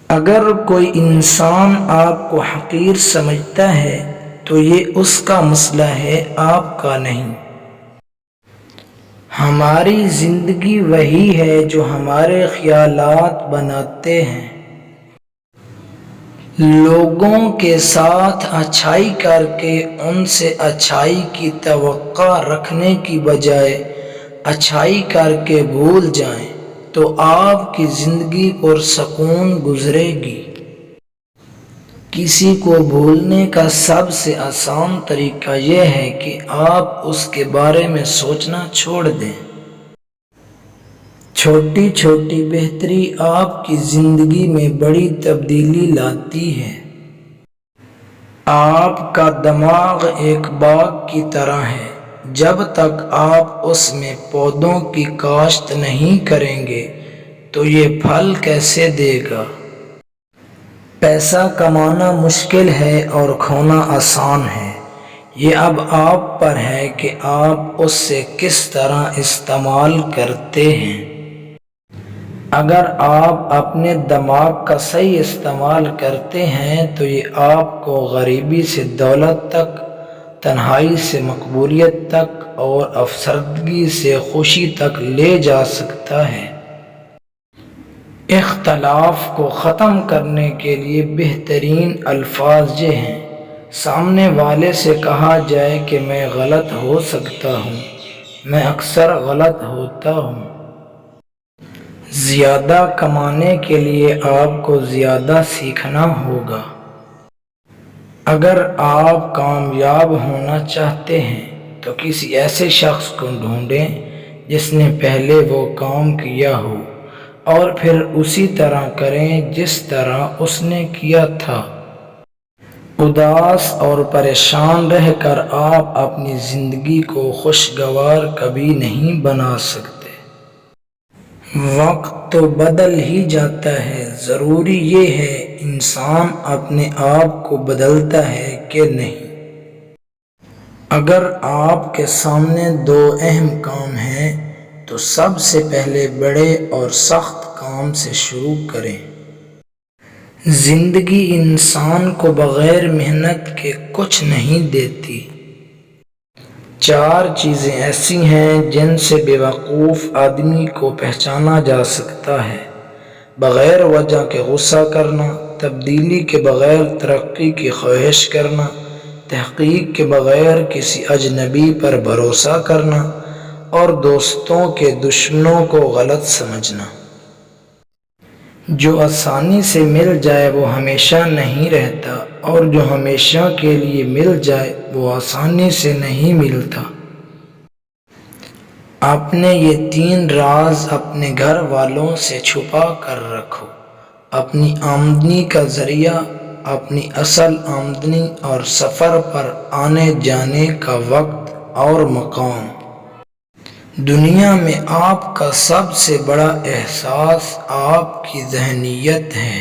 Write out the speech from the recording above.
اگر کوئی انسان آپ کو حقیر سمجھتا ہے تو یہ اس کا مسئلہ ہے، آپ کا نہیں۔ ہماری زندگی وہی ہے جو ہمارے خیالات بناتے ہیں۔ لوگوں کے ساتھ اچھائی کر کے ان سے اچھائی کی توقع رکھنے کی بجائے اچھائی کر کے بھول جائیں تو آپ کی زندگی پرسکون گزرے گی۔ کسی کو بھولنے کا سب سے آسان طریقہ یہ ہے کہ آپ اس کے بارے میں سوچنا چھوڑ دیں۔ چھوٹی چھوٹی بہتری آپ کی زندگی میں بڑی تبدیلی لاتی ہے۔ آپ کا دماغ ایک باغ کی طرح ہے، جب تک آپ اس میں پودوں کی کاشت نہیں کریں گے تو یہ پھل کیسے دے گا؟ پیسہ کمانا مشکل ہے اور کھونا آسان ہے، یہ اب آپ پر ہے کہ آپ اس سے کس طرح استعمال کرتے ہیں۔ اگر آپ اپنے دماغ کا صحیح استعمال کرتے ہیں تو یہ آپ کو غریبی سے دولت تک، تنہائی سے مقبولیت تک اور افسردگی سے خوشی تک لے جا سکتا ہے۔ اختلاف کو ختم کرنے کے لیے بہترین الفاظ یہ ہیں۔ سامنے والے سے کہا جائے کہ میں غلط ہو سکتا ہوں، میں اکثر غلط ہوتا ہوں۔ زیادہ کمانے کے لیے آپ کو زیادہ سیکھنا ہوگا۔ اگر آپ کامیاب ہونا چاہتے ہیں تو کسی ایسے شخص کو ڈھونڈیں جس نے پہلے وہ کام کیا ہو، اور پھر اسی طرح کریں جس طرح اس نے کیا تھا۔ اداس اور پریشان رہ کر آپ اپنی زندگی کو خوشگوار کبھی نہیں بنا سکتے۔ وقت تو بدل ہی جاتا ہے، ضروری یہ ہے انسان اپنے آپ کو بدلتا ہے کہ نہیں۔ اگر آپ کے سامنے دو اہم کام ہیں تو سب سے پہلے بڑے اور سخت کام سے شروع کریں۔ زندگی انسان کو بغیر محنت کے کچھ نہیں دیتی۔ 4 چیزیں ایسی ہیں جن سے بیوقوف آدمی کو پہچانا جا سکتا ہے: بغیر وجہ کے غصہ کرنا، تبدیلی کے بغیر ترقی کی خواہش کرنا، تحقیق کے بغیر کسی اجنبی پر بھروسہ کرنا، اور دوستوں کے دشمنوں کو غلط سمجھنا۔ جو آسانی سے مل جائے وہ ہمیشہ نہیں رہتا، اور جو ہمیشہ کے لیے مل جائے وہ آسانی سے نہیں ملتا۔ اپنے یہ 3 راز اپنے گھر والوں سے چھپا کر رکھو: اپنی آمدنی کا ذریعہ، اپنی اصل آمدنی، اور سفر پر آنے جانے کا وقت اور مقام۔ دنیا میں آپ کا سب سے بڑا احساس آپ کی ذہنیت ہے۔